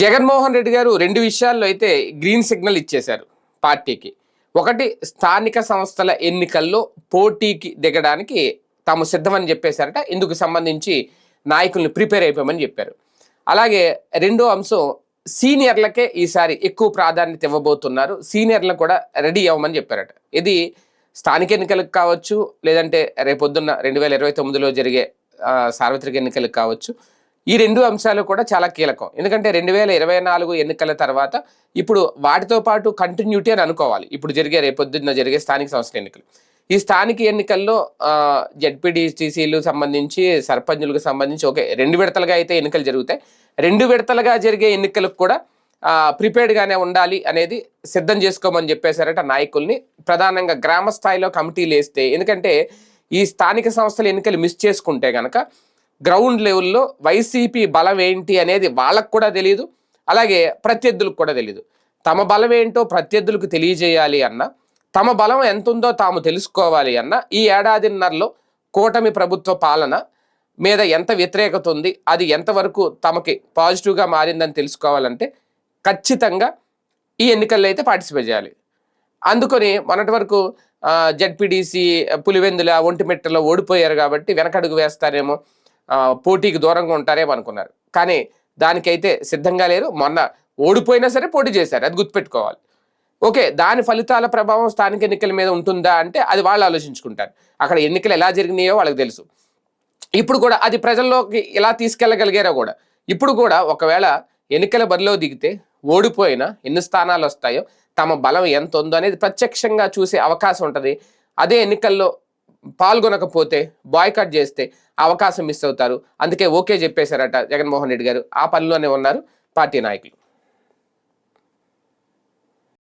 జగన్మోహన్ రెడ్డి గారు 2 విషయాల్లో అయితే గ్రీన్ సిగ్నల్ ఇచ్చేశారు పార్టీకి. ఒకటి, స్థానిక సంస్థల ఎన్నికల్లో పోటీకి దిగడానికి తాము సిద్ధమని చెప్పేశారట. ఇందుకు సంబంధించి నాయకుల్ని ప్రిపేర్ అయిపోమని చెప్పారు. అలాగే రెండో అంశం, సీనియర్లకే ఈసారి ఎక్కువ ప్రాధాన్యత ఇవ్వబోతున్నారు, సీనియర్లను కూడా రెడీ అవ్వమని చెప్పారట. ఇది స్థానిక ఎన్నికలకు కావచ్చు, లేదంటే రేపొద్దున్న 2029లో జరిగే సార్వత్రిక ఎన్నికలకు కావచ్చు. ఈ 2 అంశాలు కూడా చాలా కీలకం. ఎందుకంటే 2024 ఎన్నికల తర్వాత ఇప్పుడు వాటితో పాటు కంటిన్యూటీ అని అనుకోవాలి. ఇప్పుడు రేపొద్దున్న జరిగే స్థానిక సంస్థల ఎన్నికలు. ఈ స్థానిక ఎన్నికల్లో జెడ్పీటీసీలు సంబంధించి, సర్పంచులకు సంబంధించి 2 విడతలుగా అయితే ఎన్నికలు జరుగుతాయి. 2 విడతలుగా జరిగే ఎన్నికలకు కూడా ప్రిపేర్డ్గానే ఉండాలి అనేది సిద్ధం చేసుకోమని చెప్పేశారట నాయకుల్ని. ప్రధానంగా గ్రామ స్థాయిలో కమిటీలు వేస్తే, ఎందుకంటే ఈ స్థానిక సంస్థల ఎన్నికలు మిస్ చేసుకుంటే కనుక గ్రౌండ్ లెవెల్లో వైసీపీ బలం ఏంటి అనేది వాళ్ళకు కూడా తెలియదు, అలాగే ప్రత్యర్థులకు కూడా తెలియదు. తమ బలం ఏంటో ప్రత్యర్థులకు తెలియజేయాలి అన్న, తమ బలం ఎంత ఉందో తాము తెలుసుకోవాలి అన్న, ఈ ఏడాదిన్నరలో కూటమి ప్రభుత్వ పాలన మీద ఎంత వ్యతిరేకత ఉంది, అది ఎంతవరకు తమకి పాజిటివ్గా మారిందని తెలుసుకోవాలంటే ఖచ్చితంగా ఈ ఎన్నికల్లో అయితే పార్టిసిపేట్ చేయాలి. అందుకని మొన్నటి వరకు జెడ్పీటీసీ పులివెందుల, ఒంటిమిట్టలో ఓడిపోయారు కాబట్టి వెనకడుగు వేస్తారేమో, పోటీకి దూరంగా ఉంటారేమో అనుకున్నారు. కానీ దానికైతే సిద్ధంగా లేరు. మొన్న ఓడిపోయినా సరే పోటీ చేశారు, అది గుర్తుపెట్టుకోవాలి. ఓకే, దాని ఫలితాల ప్రభావం స్థానిక ఎన్నికల మీద ఉంటుందా అంటే అది వాళ్ళు ఆలోచించుకుంటారు. అక్కడ ఎన్నికలు ఎలా జరిగినాయో వాళ్ళకి తెలుసు. ఇప్పుడు కూడా అది ప్రజల్లోకి ఎలా తీసుకెళ్ళగలిగారో కూడా. ఇప్పుడు కూడా ఒకవేళ ఎన్నికల బరిలో దిగితే ఓడిపోయినా ఎన్ని స్థానాలు వస్తాయో, తమ బలం ఎంత ఉందో అనేది ప్రత్యక్షంగా చూసే అవకాశం ఉంటుంది. అదే ఎన్నికల్లో పాల్గొనకపోతే, బాయ్కాట్ చేస్తే అవకాశం మిస్ అవుతారు. అందుకే ఓకే చెప్పేశారట జగన్మోహన్ రెడ్డి గారు. ఆ పనిలోనే ఉన్నారు పార్టీ నాయకులు.